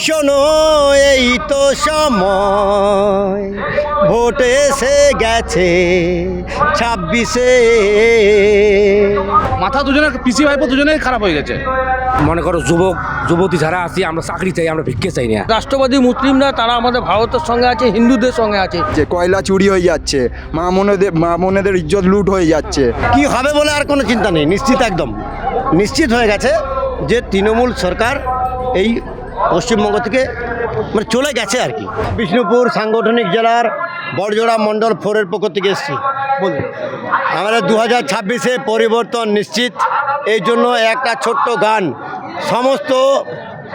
শোনো এই তো সময় ভোট এসে গেছে 26-এ। মাথা দুজনের পিসি ভাইপো দুজনেই খারাপ হয়ে গেছে। মনে করো যুবতী যারা আছি আমরা চাকরি চাই, আমরা ভিক্ষে চাই না। রাষ্ট্রবাদী মুসলিমরা তারা আমাদের ভারতের সঙ্গে আছে, হিন্দুদের সঙ্গে আছে। যে কয়লা চুরি হয়ে যাচ্ছে, মা বোনেদের ইজ্জত লুট হয়ে যাচ্ছে। কি হবে বলে আর কোনো চিন্তা নেই, নিশ্চিত, একদম নিশ্চিত হয়ে গেছে যে তৃণমূল সরকার এই পশ্চিমবঙ্গ থেকে মানে চলে গেছে আর কি। বিষ্ণুপুর সাংগঠনিক জেলার বড়জোড়া মণ্ডল 4-এর পক্ষ থেকে এসেছি। আমাদের 2026-এ পরিবর্তন নিশ্চিত। এই জন্য একটা ছোট্ট গান সমস্ত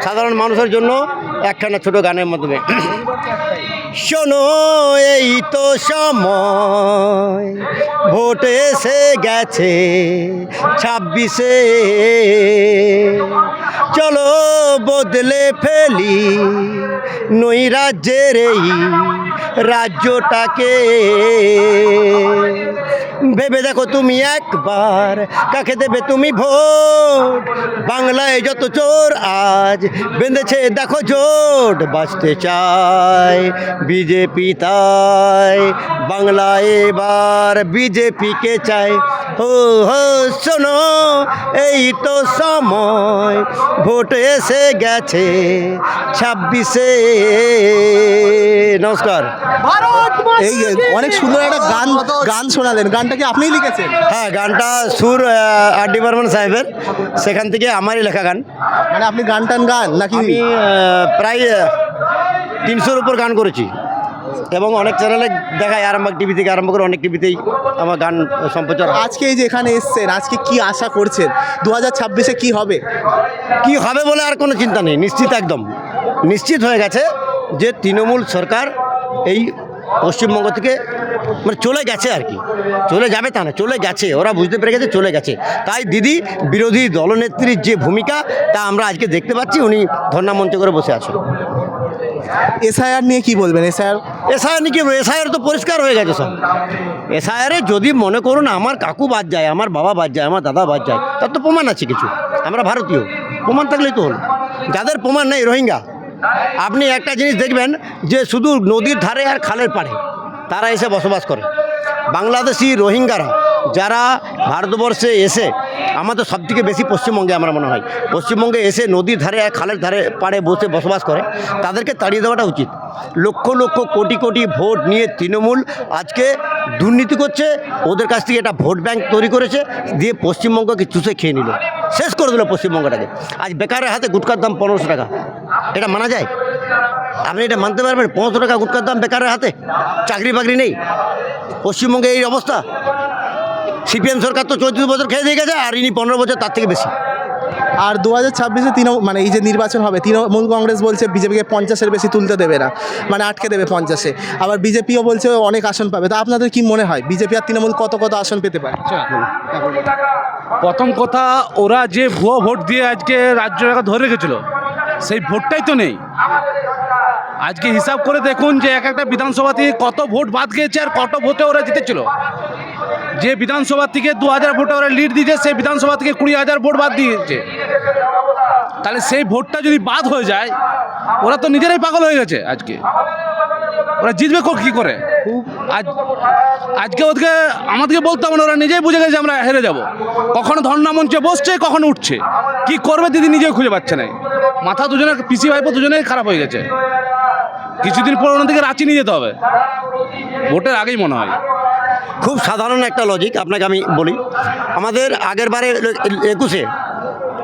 সাধারণ মানুষের জন্য একখানা ছোট গানের মাধ্যমে। শোনো এই তো সময় ভোট এসে গেছে 26-এ। চলো বদলে ফেলি নৈরাজ্যের এই রাজ্যটাকে। ভেবে দেখো তুমি একবার কাকে দেবে তুমি ভোট। বাংলায় যত চোর আজ বেঁধেছে দেখো জোট। বাঁচতে চায় বিজেপি তাই বাংলায় এবার বিজেপিকে চাই। হো হো শোনো এই তো সময় ভোট এসে গেছে 26-এ। নমস্কার। এই অনেক সুন্দর একটা গান শোনালেন, গানটা কি আপনিই লিখেছেন? হ্যাঁ, গানটা সুর আর.ডি. বর্মন সাহেবের, সেখান থেকে আমারই লেখা গান। মানে আপনি গান নাকি? আমি প্রায় 300-র উপর গান করেছি এবং অনেক চ্যানেলে দেখায়, আরামবাগ টিভি থেকে আরম্ভ করে অনেক টিভিতেই আমার গান সম্প্রচার। আজকে এই যে এখানে এসছেন, আজকে কি আশা করছেন 2026-এ কি হবে? কি হবে বলে আর কোনো চিন্তা নেই, নিশ্চিত, একদম নিশ্চিত হয়ে গেছে যে তৃণমূল সরকার এই পশ্চিমবঙ্গ থেকে মানে চলে গেছে আর কি। চলে যাবে তা না, চলে গেছে, ওরা বুঝতে পেরে গেছে চলে গেছে। তাই দিদি বিরোধী দলনেত্রীর যে ভূমিকা তা আমরা আজকে দেখতে পাচ্ছি, উনি ধর্ণা মঞ্চ করে বসে আছেন। এসআইআর নিয়ে কি বলবেন? এসআইআর নিয়ে কি বলবো? এসআইআর তো পরিষ্কার হয়ে গেছে সব। এসআইআরে যদি মনে করুন আমার কাকু বাদ যায়, আমার বাবা বাদ যায়, আমার দাদা বাদ যায়, তার তো প্রমাণ আছে কিছু। আমরা ভারতীয়, প্রমাণ থাকলেই তো হলো। যাদের প্রমাণ নেই, রোহিঙ্গা, আপনি একটা জিনিস দেখবেন যে শুধু নদীর ধারে আর খালের পাড়ে তারা এসে বসবাস করে। বাংলাদেশি রোহিঙ্গারা যারা ভারতবর্ষে এসে, আমাদের সবথেকে বেশি পশ্চিমবঙ্গে আমার মনে হয়, পশ্চিমবঙ্গে এসে নদীর ধারে আর খালের ধারে পাড়ে বসে বসবাস করে, তাদেরকে তাড়িয়ে দেওয়াটা উচিত। লক্ষ লক্ষ কোটি কোটি ভোট নিয়ে তৃণমূল আজকে দুর্নীতি করছে, ওদের কাছ থেকে একটা ভোট ব্যাংক তৈরি করেছে, দিয়ে পশ্চিমবঙ্গকে চুষে খেয়ে নিল, শেষ করে দিল পশ্চিমবঙ্গটাকে। আজ বেকারের হাতে গুটখার দাম 1500 টাকা, এটা মানা যায়? আপনি এটা মানতে পারবেন? 1500 টাকা গুটখার দাম বেকারের হাতে, চাকরি বাকরি নেই, পশ্চিমবঙ্গে এই অবস্থা। সিপিএম সরকার তো 34 বছর খেয়ে দিয়ে গেছে, আর ইনি 15 বছর, তার থেকে বেশি। আর 2026-এ মানে এই যে নির্বাচন হবে, তৃণমূল কংগ্রেস বলছে বিজেপিকে 50-এর বেশি তুলতে দেবে না, মানে আটকে দেবে 50-এ। আবার বিজেপিও বলছে অনেক আসন পাবে। তা আপনাদের কি মনে হয় বিজেপি আর তৃণমূল কত আসন পেতে পারে? প্রথম কথা, ওরা যে ভুয়ো ভোট দিয়ে আজকে রাজ্যটাকে ধরে রেখেছিল, সেই ভোটটাই তো নেই। আজকে হিসাব করে দেখুন যে এক একটা বিধানসভা থেকে কত ভোট বাদ গিয়েছে আর কত ভোটে ওরা জিতেছিল। যে বিধানসভা থেকে 2000 ভোটে ওরা লিড দিয়েছে, সেই বিধানসভা থেকে 20,000 ভোট বাদ দিয়েছে। তাহলে সেই ভোটটা যদি বাদ হয়ে যায়, ওরা তো নিজেরাই পাগল হয়ে গেছে। আজকে ওরা জিতবে কী করে? আজকে ওদেরকে আমাদেরকে বলতে হবে না, ওরা নিজেই বুঝে গেছে আমরা হেরে যাব। কখনো ধর্ণা মঞ্চে বসছে, কখনো উঠছে, কি করবে দিদি নিজেও খুঁজে পাচ্ছে না। মাথা দুজনের পিসি ভাইপো দুজনেই খারাপ হয়ে গেছে। কিছুদিন পর ওনাদেরকে রাঁচি নিয়ে যেতে হবে, ভোটের আগেই মনে হয়। খুব সাধারণ একটা লজিক আপনাকে আমি বলি। আমাদের আগের বারে 21-এ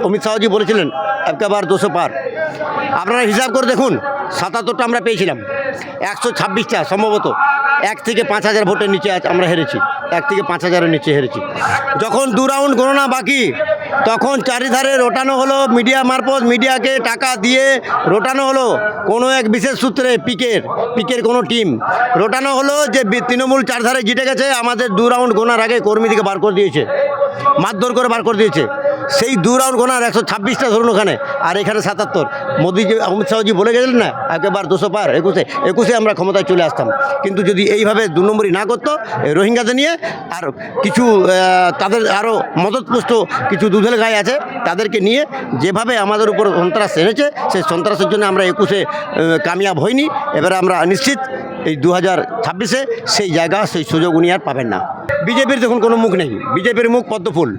অমিত শাহজি বলেছিলেন একবার 200 পার। আপনারা হিসাব করে দেখুন, 77টা আমরা পেয়েছিলাম, 126টা সম্ভবত 1 থেকে 5,000 ভোটের নিচে আমরা হেরেছি, 1 থেকে 5,000-এর নিচে হেরেছি। যখন 2 রাউন্ড গণনা বাকি, তখন চারিধারে রোটানো হলো, মিডিয়া মারফত মিডিয়াকে টাকা দিয়ে রোটানো হলো কোনো এক বিশেষ সূত্রে, পিকের কোনো টিম রোটানো হলো যে তৃণমূল চারধারে জিতে গেছে। আমাদের 2 রাউন্ড গোনার আগে কর্মীদিকে বার করে দিয়েছে, মারধর করে বার করে দিয়েছে। সেই 2 রাউন্ড গোনার 126টা ধরুন ওখানে, আর এখানে 77। মোদিজি অমিত শাহজি বলে গেলেন না একেবার 200 পার 21-এ আমরা ক্ষমতায় চলে আসতাম। কিন্তু যদি এইভাবে 2 নম্বরই না করতো এই রোহিঙ্গাদের নিয়ে, আর কিছু তাদের আরও মদতপুষ্ট কিছু দুধেল গায়ে আছে তাদেরকে নিয়ে যেভাবে আমাদের উপর সন্ত্রাস এনেছে, সেই সন্ত্রাসের জন্য আমরা 21-এ কামিয়াব হইনি। এবারে আমরা নিশ্চিত এই 2026-এ সেই জায়গা সেই সুযোগ উনি আর পাবেন না। বিজেপির দেখুন কোনো মুখ নেই, বিজেপির মুখ পদ্মফুল।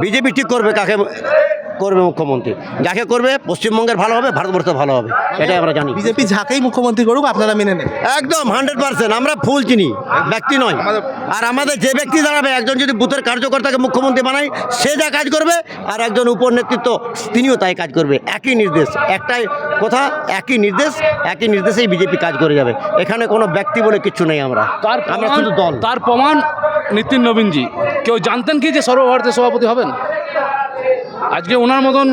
বিজেপি ঠিক করবে কাকে করবে মুখ্যমন্ত্রী, যাকে করবে পশ্চিমবঙ্গের ভালো হবে, ভারতবর্ষের ভালো হবে, এটাই আমরা জানি। বিজেপি যাকেই মুখ্যমন্ত্রী করুক আপনারা মেনে নেন? একদম 100%। আমরা ফুল চিনি, ব্যক্তি নয়। আর আমাদের যে ব্যক্তি দাঁড়াবে, একজন যদি বুথের কার্যকর্তাকে মুখ্যমন্ত্রী বানাই, সে যা কাজ করবে, আর একজন উপর নেতৃত্ব তিনিও তাই কাজ করবে। একই নির্দেশ, একটাই কথা, একই নির্দেশেই বিজেপি কাজ করে যাবে। এখানে কোনো ব্যক্তি বলে কিচ্ছু নেই। আমরা শুধু দল। তার প্রমাণ নিতিন নবীনজি। কেউ জানতেন কি যে সর্বভারতীয় সভাপতি হবেন? আজকে ওনার মতন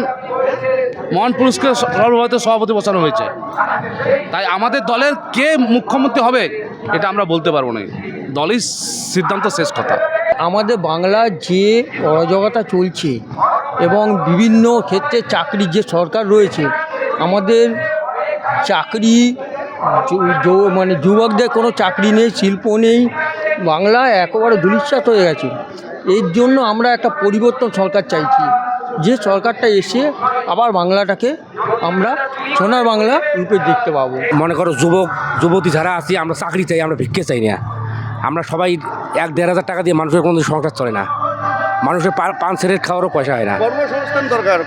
মহান পুরুষকে সর্বভারতীয় সভাপতি বসানো হয়েছে। তাই আমাদের দলের কে মুখ্যমন্ত্রী হবে এটা আমরা বলতে পারবো না, দলই সিদ্ধান্ত, শেষ কথা। আমাদের বাংলার যে অরাজকতা চলছে এবং বিভিন্ন ক্ষেত্রে চাকরির যে সরকার রয়েছে, আমাদের চাকরি মানে যুবকদের কোনো চাকরি নেই, শিল্প নেই, বাংলা একেবারে ধূলিসাৎ হয়ে গেছে। এর জন্য আমরা একটা পরিবর্তন সরকার চাইছি, যে সরকারটা এসে আবার বাংলাটাকে আমরা সোনার বাংলা রূপে দেখতে পাবো। মনে করো যুবতী যারা আছি আমরা চাকরি চাই, আমরা ভিক্ষে চাই না। আমরা সবাই 1-1.5 হাজার টাকা দিয়ে মানুষের কোনো সংসার চলে না, মানুষের পান সেরের খাওয়ারও পয়সা হয় না।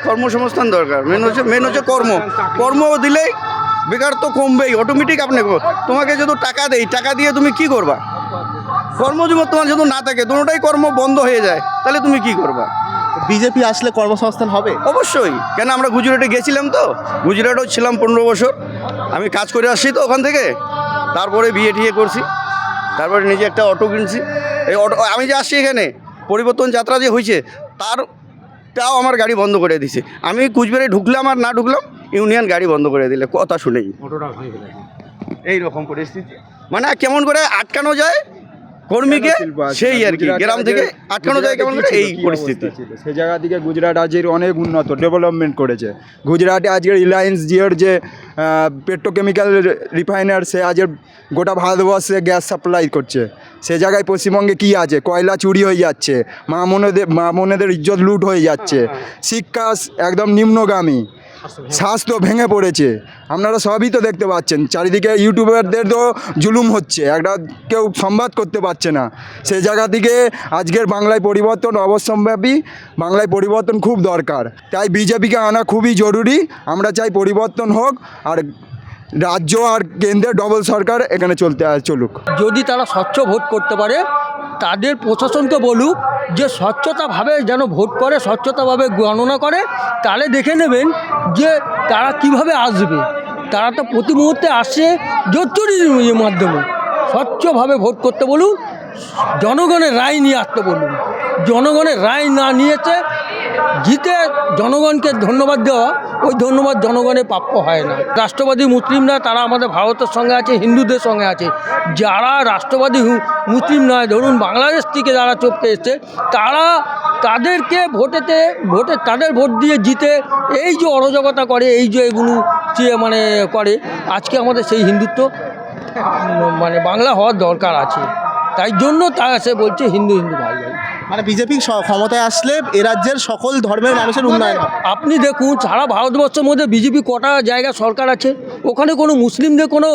কর্মসংস্থান দরকার। মেন হচ্ছে কর্ম দিলেই বেকার তো কমবেই অটোমেটিক। তোমাকে যদি টাকা দেই, টাকা দিয়ে তুমি কি করবা? কর্মজীবন তোমার যদি না থাকে, দুটোটাই কর্ম বন্ধ হয়ে যায়, তাহলে তুমি কি করবা? বিজেপি আসলে কর্মসংস্থান হবে অবশ্যই। কেন, আমরা গুজরাটে গেছিলাম তো, গুজরাটেও ছিলাম 15 বছর। আমি কাজ করে আসছি তো ওখান থেকে, তারপরে বিয়ে করছি, তারপরে নিজে একটা অটো কিনছি। এই অটো আমি যে আসছি এখানে পরিবর্তন যাত্রা যে হয়েছে, তাও আমার গাড়ি বন্ধ করে দিছে। আমি কুচবিহারে ঢুকলাম আর না ঢুকলাম, ইউনিয়ন গাড়ি বন্ধ করে দিলে, কথা শুনেই এইরকম পরিস্থিতি। মানে কেমন করে আটকানো যায় কর্মীকে, সেই আর কি গ্রাম থেকে আটকানো যায় কেমন করে, এই পরিস্থিতি। সে জায়গা থেকে গুজরাট আজকের অনেক উন্নত ডেভেলপমেন্ট করেছে। গুজরাটে আজকের রিলায়েন্স জিওর যে পেট্রোকেমিক্যাল রিফাইনার, সে আজকের গোটা ভারতবর্ষে গ্যাস সাপ্লাই করছে। সে জায়গায় পশ্চিমবঙ্গে কী আছে? কয়লা চুরি হয়ে যাচ্ছে, মা বোনেদের ইজ্জত লুট হয়ে যাচ্ছে, শিক্ষা একদম নিম্নগামী, স্বাস্থ্য ভেঙে পড়েছে। আপনারা সবই তো দেখতে পাচ্ছেন, চারিদিকে ইউটিউবারদের তো জুলুম হচ্ছে, একটা কেউ সংবাদ করতে পারছে না। সেই জায়গা থেকে আজকের বাংলায় পরিবর্তন অবশ্যম্ভাবী, বাংলায় পরিবর্তন খুব দরকার। তাই বিজেপিকে আনা খুবই জরুরি। আমরা চাই পরিবর্তন হোক, আর রাজ্য আর কেন্দ্রের ডবল সরকার এখানে চলুক। যদি তারা স্বচ্ছ ভোট করতে পারে, তাদের প্রশাসনকে বলুক যে স্বচ্ছতাভাবে যেন ভোট করে, স্বচ্ছতাভাবে গণনা করে, তাহলে দেখে নেবেন যে তারা কিভাবে আসবে। তারা তো প্রতি মুহূর্তে আসে জোচ্চুরির মাধ্যমে। স্বচ্ছভাবে ভোট করতে বলুন, জনগণের রায় নিয়ে আসতে বলুন। জনগণের রায় না নিয়েছে, জিতে জনগণকে ধন্যবাদ দেওয়া, ওই ধন্যবাদ জনগণের প্রাপ্য হয় না। রাষ্ট্রবাদী মুসলিমরা তারা আমাদের ভারতের সঙ্গে আছে, হিন্দুদের সঙ্গে আছে। যারা রাষ্ট্রবাদী মুসলিম নয়, ধরুন বাংলাদেশ থেকে যারা চপকে এসছে, তাদেরকে তাদের ভোট দিয়ে জিতে এই যে অরাজকতা করে, এই যে এগুলো মানে করে, আজকে আমাদের সেই হিন্দুত্ব মানে বাংলা হওয়ার দরকার আছে। তাই জন্য তারা সে বলছে হিন্দু ভাই ভাই। মানে বিজেপি ক্ষমতায় আসলে এ রাজ্যের সকল ধর্মের মানুষের উন্নয়ন হবে। আপনি দেখুন সারা ভারতবর্ষের মধ্যে বিজেপি কটা জায়গা সরকার আছে, ওখানে কোনো মুসলিমদের কোনো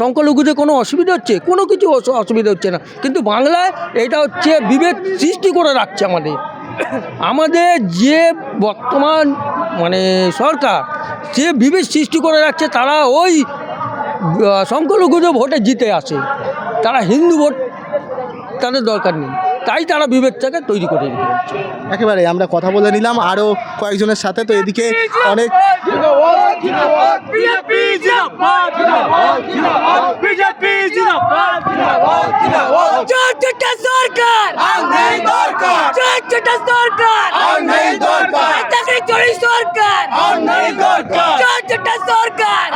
সংখ্যালঘুদের কোনো অসুবিধা হচ্ছে? কোনো কিছু অসুবিধা হচ্ছে না। কিন্তু বাংলায় এটা হচ্ছে বিভেদ সৃষ্টি করে রাখছে। আমাদের যে বর্তমান মানে সরকার, যে বিভেদ সৃষ্টি করে রাখছে, তারা ওই সংখ্যালঘুদের ভোটে জিতে আসে, তারা হিন্দু ভোট তাদের দরকার নেই, তাই তারা বিভেদটাকে তৈরি করে দিতে পারছে। একেবারে আমরা কথা বলে নিলাম আরও কয়েকজনের সাথে। তো এদিকে অনেক সরকার